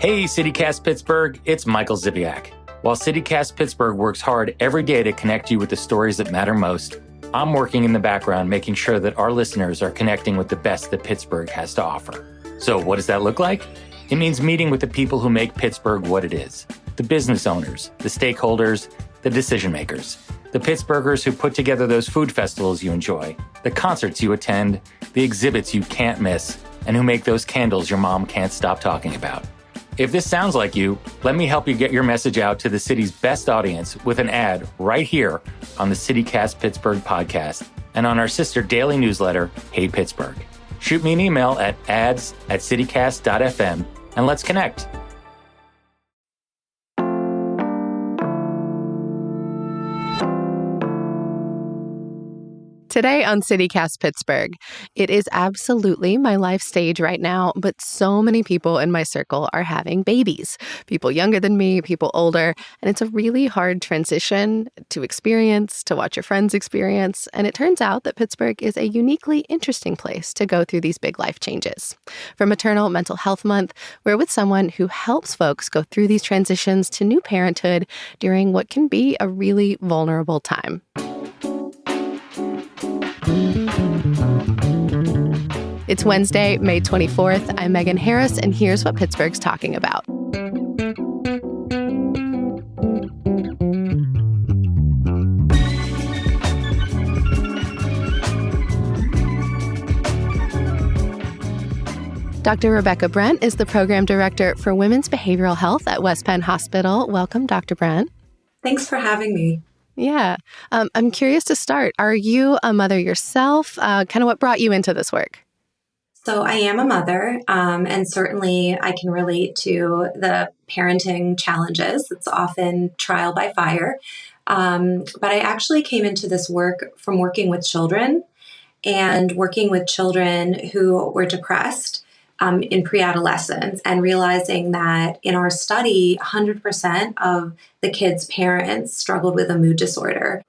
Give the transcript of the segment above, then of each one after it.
Hey, CityCast Pittsburgh, it's Michael Ziviak. While CityCast Pittsburgh works hard every day to connect you with the stories that matter most, I'm working in the background making sure that our listeners are connecting with the best that Pittsburgh has to offer. So what does that look like? It means meeting with the people who make Pittsburgh what it is. The business owners, the stakeholders, the decision makers. The Pittsburghers who put together those food festivals you enjoy, the concerts you attend, the exhibits you can't miss, and who make those candles your mom can't stop talking about. If this sounds like you, let me help you get your message out to the city's best audience with an ad right here on the CityCast Pittsburgh podcast and on our sister daily newsletter, Hey Pittsburgh. Shoot me an email at ads@citycast.fm and let's connect. Today on CityCast Pittsburgh, it is absolutely my life stage right now, but so many people in my circle are having babies. People younger than me, people older, and it's a really hard transition to experience, to watch your friends experience, and it turns out that Pittsburgh is a uniquely interesting place to go through these big life changes. For Maternal Mental Health Month, we're with someone who helps folks go through these transitions to new parenthood during what can be a really vulnerable time. It's Wednesday, May 24th. I'm Megan Harris, and here's what Pittsburgh's talking about. Dr. Rebecca Brent is the program director for Women's Behavioral Health at West Penn Hospital. Welcome, Dr. Brent. Thanks for having me. Yeah. I'm curious to start. Are you a mother yourself? Kind of what brought you into this work? So I am a mother, and certainly I can relate to the parenting challenges. It's often trial by fire. But I actually came into this work from working with children and working with children who were depressed in pre-adolescence, and realizing that in our study, 100% of the kids' parents struggled with a mood disorder.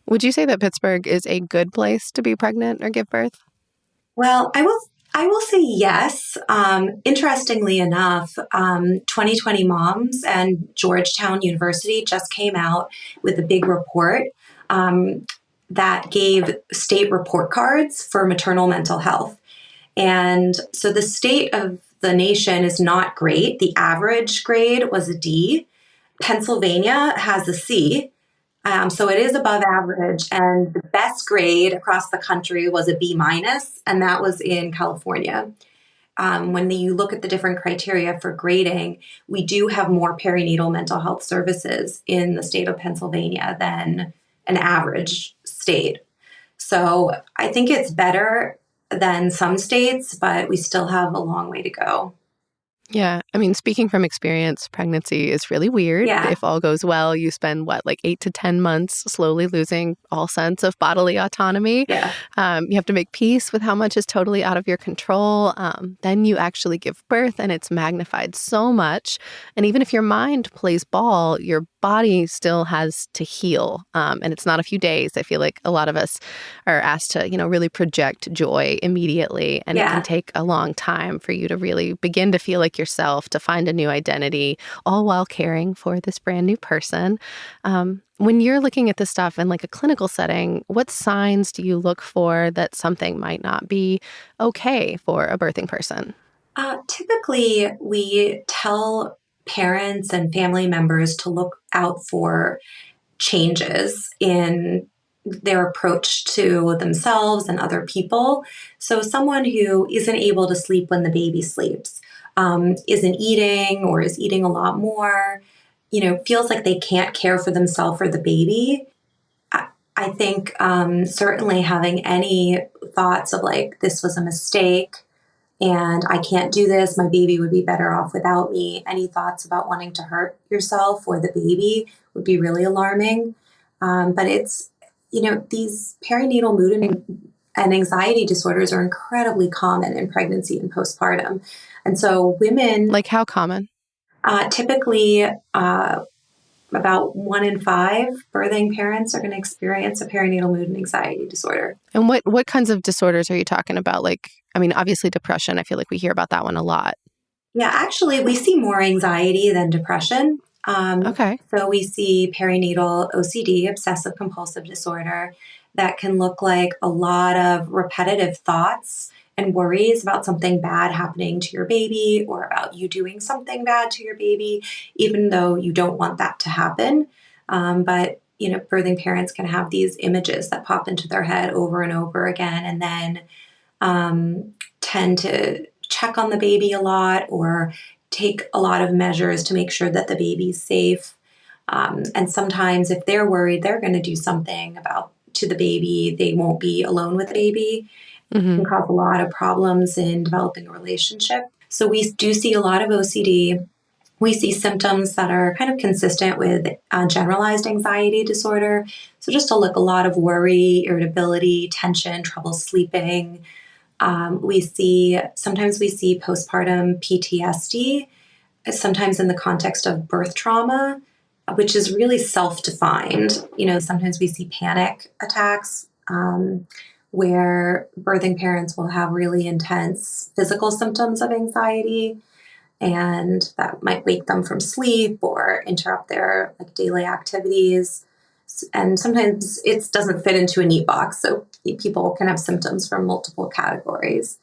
Would you say that Pittsburgh is a good place to be pregnant or give birth? Well, I will say yes. Interestingly enough, 2020 Moms and Georgetown University just came out with a big report that gave state report cards for maternal mental health. And so the state of the nation is not great. The average grade was a D. Pennsylvania has a C. So it is above average, and the best grade across the country was a B-, and that was in California. When you look at the different criteria for grading, we do have more perinatal mental health services in the state of Pennsylvania than an average state. So I think it's better than some states, but we still have a long way to go. Yeah. I mean, speaking from experience, pregnancy is really weird. Yeah. If all goes well, you spend, 8 to 10 months slowly losing all sense of bodily autonomy. Yeah. You have to make peace with how much is totally out of your control. Then you actually give birth, and it's magnified so much. And even if your mind plays ball, your body still has to heal. And it's not a few days. I feel like a lot of us are asked to, really project joy immediately. And It can take a long time for you to really begin to feel like yourself, to find a new identity, all while caring for this brand new person. When you're looking at this stuff in a clinical setting, what signs do you look for that something might not be okay for a birthing person? Typically, we tell parents and family members to look out for changes in their approach to themselves and other people. So someone who isn't able to sleep when the baby sleeps, isn't eating or is eating a lot more, feels like they can't care for themselves or the baby. I think certainly having any thoughts of this was a mistake and I can't do this, my baby would be better off without me. Any thoughts about wanting to hurt yourself or the baby would be really alarming. But it's, these perinatal mood and anxiety disorders are incredibly common in pregnancy and postpartum. And so women... Like how common? Typically, about 1 in 5 birthing parents are going to experience a perinatal mood and anxiety disorder. And what kinds of disorders are you talking about? Obviously depression. I feel like we hear about that one a lot. Yeah, actually, we see more anxiety than depression. Okay. So we see perinatal OCD, obsessive compulsive disorder, that can look like a lot of repetitive thoughts and worries about something bad happening to your baby or about you doing something bad to your baby, even though you don't want that to happen. But birthing parents can have these images that pop into their head over and over again, and then tend to check on the baby a lot or take a lot of measures to make sure that the baby's safe. And sometimes, if they're worried, they're going to do something about to the baby. They won't be alone with the baby. It Hmm. can cause a lot of problems in developing a relationship. So we do see a lot of OCD. We see symptoms that are kind of consistent with generalized anxiety disorder. So just a lot of worry, irritability, tension, trouble sleeping. Sometimes we see postpartum PTSD, sometimes in the context of birth trauma, which is really self-defined. Sometimes we see panic attacks, where birthing parents will have really intense physical symptoms of anxiety, and that might wake them from sleep or interrupt their daily activities. And sometimes it doesn't fit into a neat box, so people can have symptoms from multiple categories.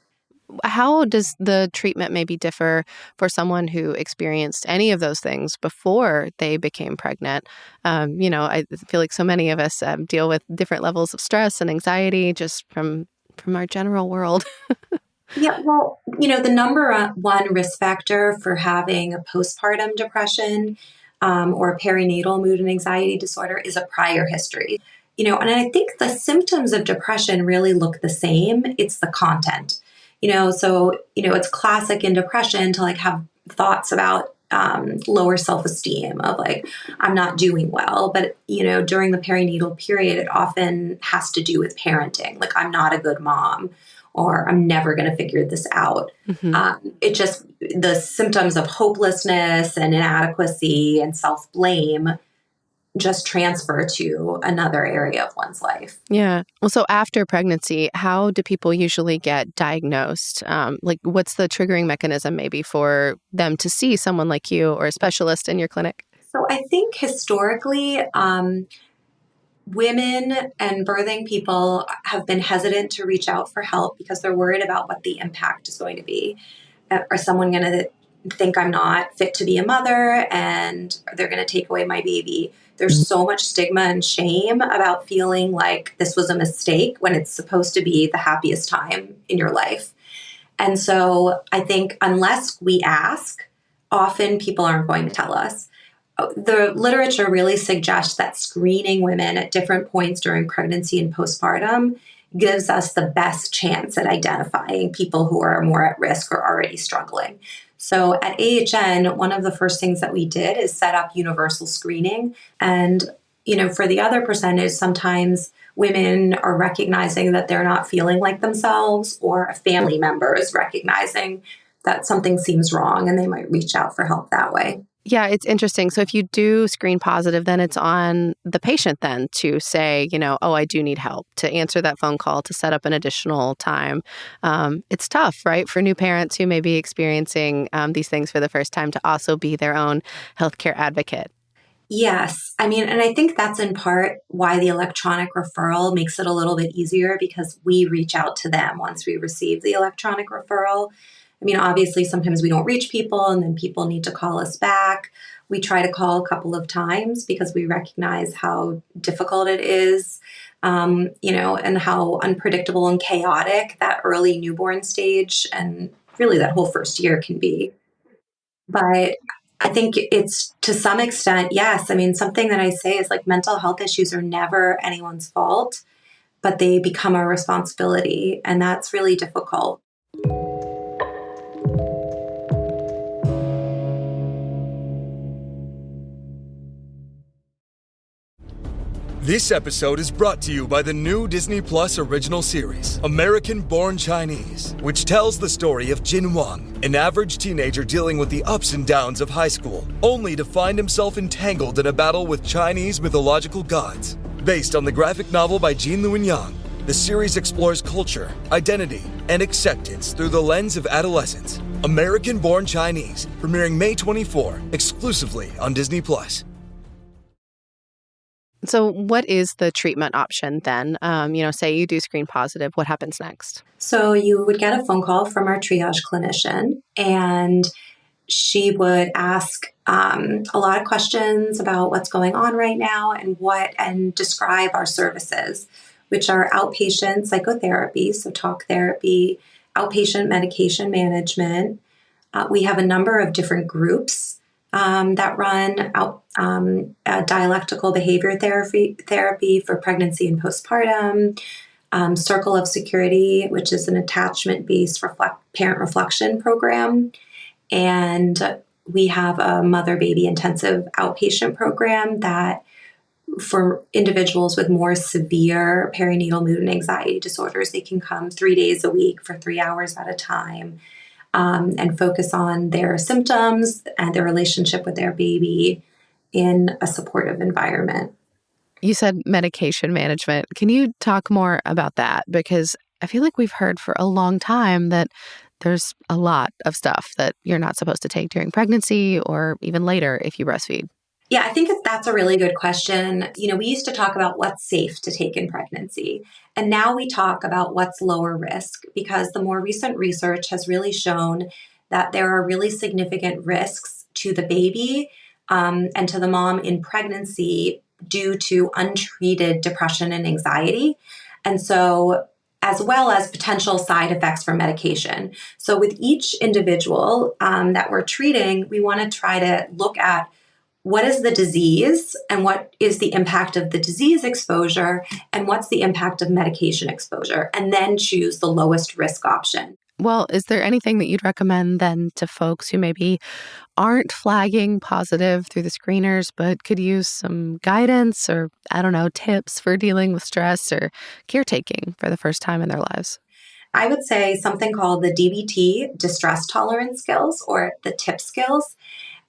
How does the treatment maybe differ for someone who experienced any of those things before they became pregnant? I feel like so many of us deal with different levels of stress and anxiety just from our general world. Yeah, well, the number one risk factor for having a postpartum depression or a perinatal mood and anxiety disorder is a prior history. And I think the symptoms of depression really look the same. It's the content. It's classic in depression to have thoughts about lower self-esteem of I'm not doing well. But during the perinatal period, it often has to do with parenting. I'm not a good mom, or I'm never going to figure this out. Hmm. The symptoms of hopelessness and inadequacy and self-blame just transfer to another area of one's life. Yeah. Well, so after pregnancy, how do people usually get diagnosed? What's the triggering mechanism maybe for them to see someone like you or a specialist in your clinic? So I think historically, women and birthing people have been hesitant to reach out for help because they're worried about what the impact is going to be. Are someone going to think I'm not fit to be a mother and they're going to take away my baby? There's so much stigma and shame about feeling like this was a mistake when it's supposed to be the happiest time in your life. And so I think unless we ask, often people aren't going to tell us. The literature really suggests that screening women at different points during pregnancy and postpartum gives us the best chance at identifying people who are more at risk or already struggling. So at AHN, one of the first things that we did is set up universal screening. And, for the other percentage, sometimes women are recognizing that they're not feeling like themselves, or a family member is recognizing that something seems wrong and they might reach out for help that way. Yeah, it's interesting. So if you do screen positive, then it's on the patient then to say, oh, I do need help, to answer that phone call, to set up an additional time. It's tough, right, for new parents who may be experiencing these things for the first time to also be their own healthcare advocate. Yes. And I think that's in part why the electronic referral makes it a little bit easier, because we reach out to them once we receive the electronic referral. Obviously, sometimes we don't reach people and then people need to call us back. We try to call a couple of times because we recognize how difficult it is, and how unpredictable and chaotic that early newborn stage and really that whole first year can be. But I think it's to some extent, yes. Something that I say is mental health issues are never anyone's fault, but they become a responsibility. And that's really difficult. This episode is brought to you by the new Disney Plus original series, American Born Chinese, which tells the story of Jin Wang, an average teenager dealing with the ups and downs of high school, only to find himself entangled in a battle with Chinese mythological gods. Based on the graphic novel by Jean Luen Yang, the series explores culture, identity, and acceptance through the lens of adolescence. American Born Chinese, premiering May 24, exclusively on Disney+. So what is the treatment option then? Say you do screen positive, what happens next? So you would get a phone call from our triage clinician, and she would ask a lot of questions about what's going on right now and describe our services, which are outpatient psychotherapy, so talk therapy, outpatient medication management. We have a number of different groups that run dialectical behavior therapy for pregnancy and postpartum, Circle of Security, which is an attachment-based parent reflection program, and we have a mother-baby intensive outpatient program that for individuals with more severe perinatal mood and anxiety disorders, they can come 3 days a week for 3 hours at a time and focus on their symptoms and their relationship with their baby in a supportive environment. You said medication management. Can you talk more about that? Because I feel like we've heard for a long time that there's a lot of stuff that you're not supposed to take during pregnancy or even later if you breastfeed. Yeah, I think that's a really good question. We used to talk about what's safe to take in pregnancy, and now we talk about what's lower risk, because the more recent research has really shown that there are really significant risks to the baby and to the mom in pregnancy due to untreated depression and anxiety. And so, as well as potential side effects from medication. So with each individual that we're treating, we want to try to look at what is the disease and what is the impact of the disease exposure and what's the impact of medication exposure, and then choose the lowest risk option. Well, is there anything that you'd recommend then to folks who maybe aren't flagging positive through the screeners, but could use some guidance or, tips for dealing with stress or caretaking for the first time in their lives? I would say something called the DBT, distress tolerance skills, or the TIP skills.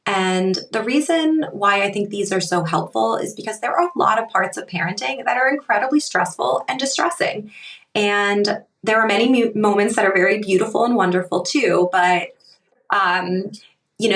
And the reason why I think these are so helpful is because there are a lot of parts of parenting that are incredibly stressful and distressing. And there are many moments that are very beautiful and wonderful too. But,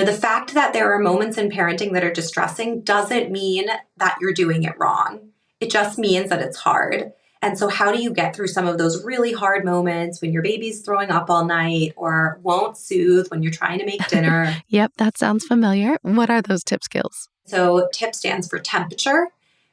the fact that there are moments in parenting that are distressing doesn't mean that you're doing it wrong. It just means that it's hard. And so how do you get through some of those really hard moments when your baby's throwing up all night or won't soothe when you're trying to make dinner? Yep, that sounds familiar. What are those TIP skills? So TIP stands for temperature,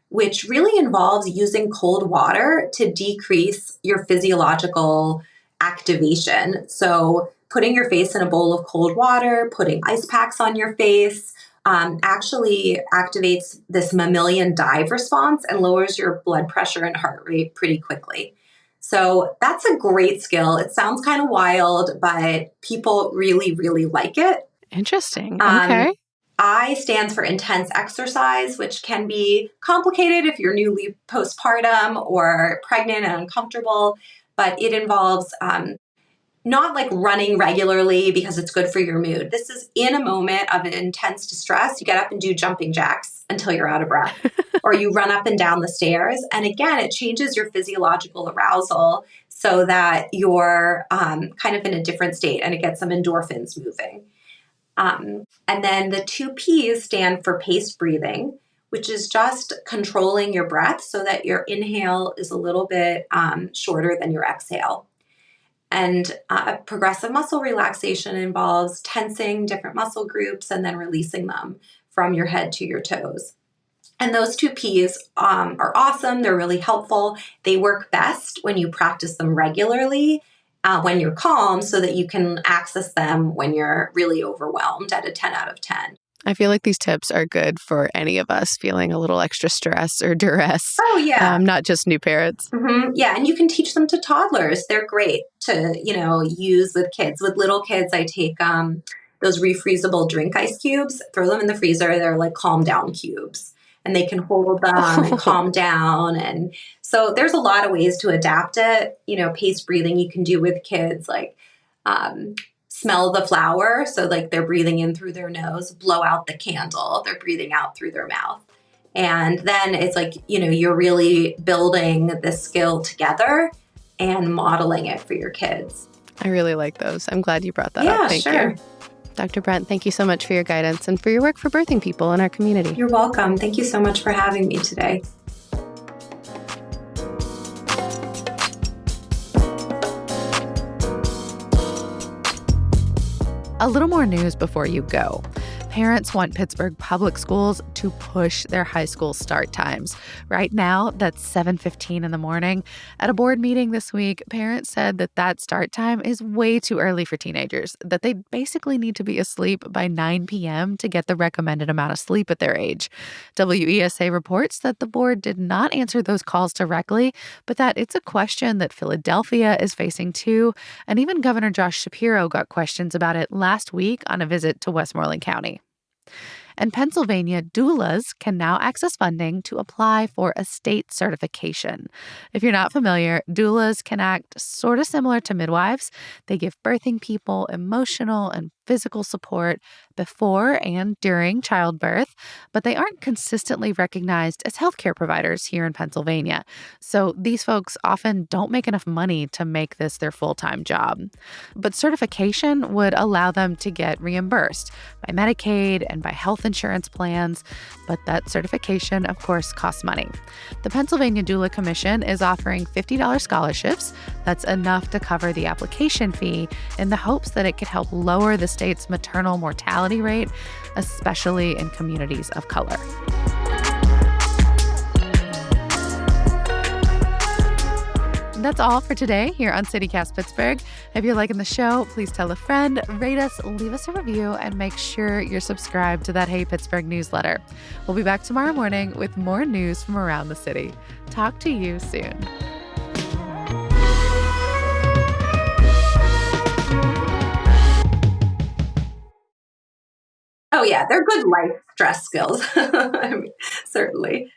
which really involves using cold water to decrease your physiological activation. So putting your face in a bowl of cold water, putting ice packs on your face, actually activates this mammalian dive response and lowers your blood pressure and heart rate pretty quickly. So that's a great skill. It sounds kind of wild, but people really, really like it. Interesting. Okay. I stands for intense exercise, which can be complicated if you're newly postpartum or pregnant and uncomfortable, but it involves not like running regularly because it's good for your mood. This is in a moment of intense distress. You get up and do jumping jacks until you're out of breath, or you run up and down the stairs. And again, it changes your physiological arousal so that you're kind of in a different state, and it gets some endorphins moving. And then the 2 P's stand for paced breathing, which is just controlling your breath so that your inhale is a little bit shorter than your exhale. And progressive muscle relaxation involves tensing different muscle groups and then releasing them from your head to your toes. And those 2 P's are awesome. They're really helpful. They work best when you practice them regularly, when you're calm, so that you can access them when you're really overwhelmed at a 10 out of 10. I feel like these tips are good for any of us feeling a little extra stress or duress. Oh, yeah. Not just new parents. Mm-hmm. Yeah, and you can teach them to toddlers. They're great to, use with kids. With little kids, I take those refreezable drink ice cubes, throw them in the freezer. They're like calm down cubes. And they can hold them and calm down. And so there's a lot of ways to adapt it. Paced breathing you can do with kids, like smell the flower. So like they're breathing in through their nose, blow out the candle, they're breathing out through their mouth. And then it's like, you're really building this skill together and modeling it for your kids. I really like those. I'm glad you brought that Yeah, up. Thank sure. you. Dr. Brent, thank you so much for your guidance and for your work for birthing people in our community. You're welcome. Thank you so much for having me today. A little more news before you go. Parents want Pittsburgh public schools to push their high school start times. Right now, that's 7:15 in the morning. At a board meeting this week, parents said that start time is way too early for teenagers, that they basically need to be asleep by 9 p.m. to get the recommended amount of sleep at their age. WESA reports that the board did not answer those calls directly, but that it's a question that Philadelphia is facing too, and even Governor Josh Shapiro got questions about it last week on a visit to Westmoreland County. In Pennsylvania, doulas can now access funding to apply for a state certification. If you're not familiar, doulas can act sort of similar to midwives. They give birthing people emotional and physical support before and during childbirth, but they aren't consistently recognized as healthcare providers here in Pennsylvania. So these folks often don't make enough money to make this their full-time job. But certification would allow them to get reimbursed by Medicaid and by health insurance plans, but that certification, of course, costs money. The Pennsylvania Doula Commission is offering $50 scholarships. That's enough to cover the application fee in the hopes that it could help lower the state's maternal mortality rate, especially in communities of color. That's all for today here on CityCast Pittsburgh. If you're liking the show, please tell a friend, rate us, leave us a review, and make sure you're subscribed to that Hey Pittsburgh newsletter. We'll be back tomorrow morning with more news from around the city. Talk to you soon. Oh, yeah, they're good life stress skills. I mean, certainly.